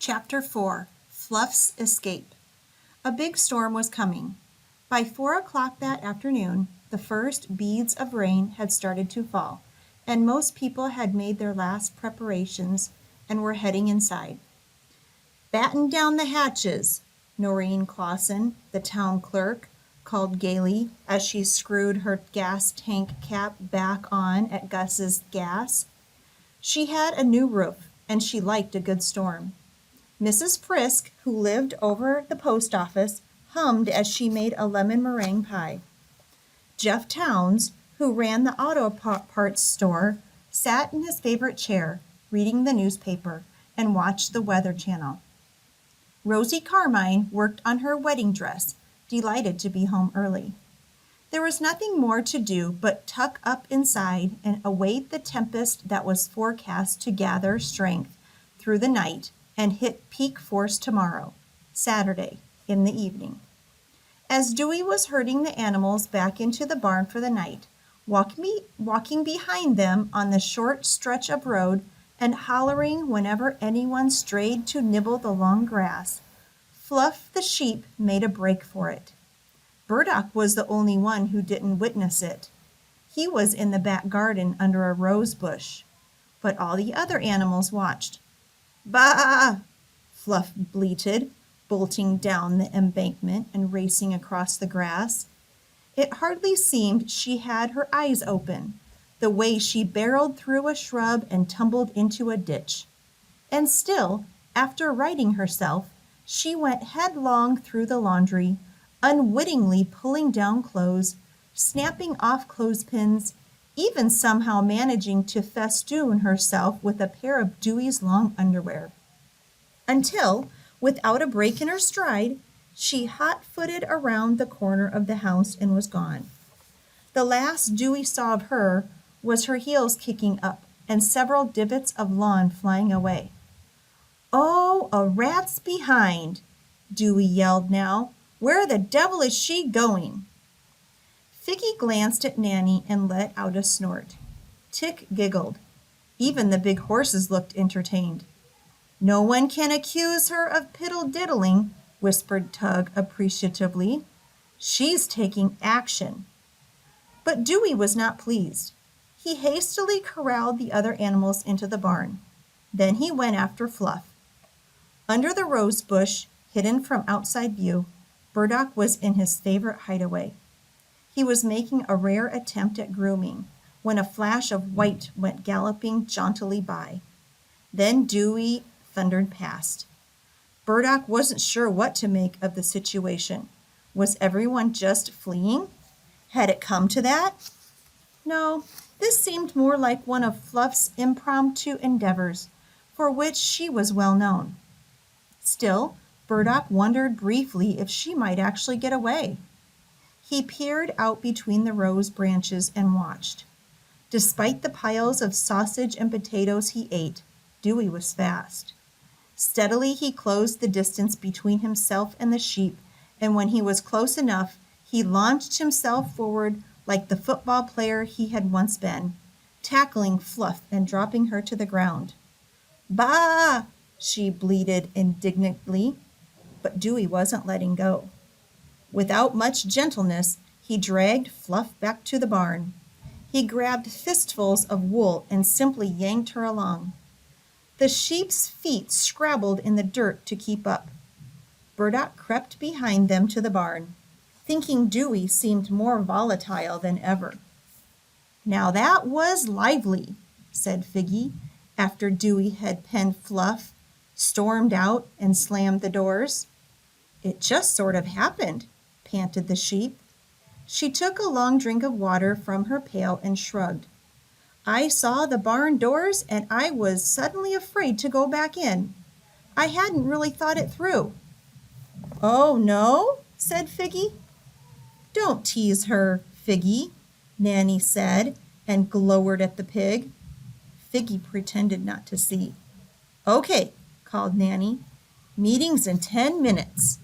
Chapter 4 Fluff's Escape. A big storm was coming. By 4 o'clock that afternoon, the first beads of rain had started to fall, and most people had made their last preparations and were heading inside. "Batten down the hatches," Noreen Clausen, the town clerk, called gaily as she screwed her gas tank cap back on at Gus's gas. She had a new roof, and she liked a good storm. Mrs. Frisk, who lived over the post office, hummed as she made a lemon meringue pie. Jeff Towns, who ran the auto parts store, sat in his favorite chair, reading the newspaper, and watched the Weather Channel. Rosie Carmine worked on her wedding dress, delighted to be home early. There was nothing more to do but tuck up inside and await the tempest that was forecast to gather strength through the night and hit peak force tomorrow, Saturday, in the evening. As Dewey was herding the animals back into the barn for the night, walking behind them on the short stretch of road and hollering whenever anyone strayed to nibble the long grass, Fluff the sheep made a break for it. Burdock was the only one who didn't witness it. He was in the back garden under a rose bush, but all the other animals watched. "Bah!" Fluff bleated, bolting down the embankment and racing across the grass. It hardly seemed she had her eyes open, the way she barreled through a shrub and tumbled into a ditch. And still, after righting herself, she went headlong through the laundry, unwittingly pulling down clothes, snapping off clothespins, even somehow managing to festoon herself with a pair of Dewey's long underwear. Until, without a break in her stride, she hot-footed around the corner of the house and was gone. The last Dewey saw of her was her heels kicking up and several divots of lawn flying away. "Oh, a rat's behind!" Dewey yelled now. "Where the devil is she going?" Figgy glanced at Nanny and let out a snort. Tick giggled. Even the big horses looked entertained. "No one can accuse her of piddle-diddling," whispered Tug appreciatively. "She's taking action." But Dewey was not pleased. He hastily corralled the other animals into the barn. Then he went after Fluff. Under the rose bush, hidden from outside view, Burdock was in his favorite hideaway. He was making a rare attempt at grooming when a flash of white went galloping jauntily by. Then Dewey thundered past. Burdock wasn't sure what to make of the situation. Was everyone just fleeing? Had it come to that? No, this seemed more like one of Fluff's impromptu endeavors, for which she was well known. Still, Burdock wondered briefly if she might actually get away. He peered out between the rose branches and watched. Despite the piles of sausage and potatoes he ate, Dewey was fast. Steadily he closed the distance between himself and the sheep, and when he was close enough, he launched himself forward like the football player he had once been, tackling Fluff and dropping her to the ground. "Bah!" she bleated indignantly, but Dewey wasn't letting go. Without much gentleness, he dragged Fluff back to the barn. He grabbed fistfuls of wool and simply yanked her along. The sheep's feet scrabbled in the dirt to keep up. Burdock crept behind them to the barn, thinking Dewey seemed more volatile than ever. "Now that was lively," said Figgy, after Dewey had penned Fluff, stormed out, and slammed the doors. "It just sort of happened," panted the sheep. She took a long drink of water from her pail and shrugged. "I saw the barn doors and I was suddenly afraid to go back in. I hadn't really thought it through." "Oh, no?" said Figgy. "Don't tease her, Figgy," Nanny said, and glowered at the pig. Figgy pretended not to see. "Okay," called Nanny. "Meeting's in 10 minutes.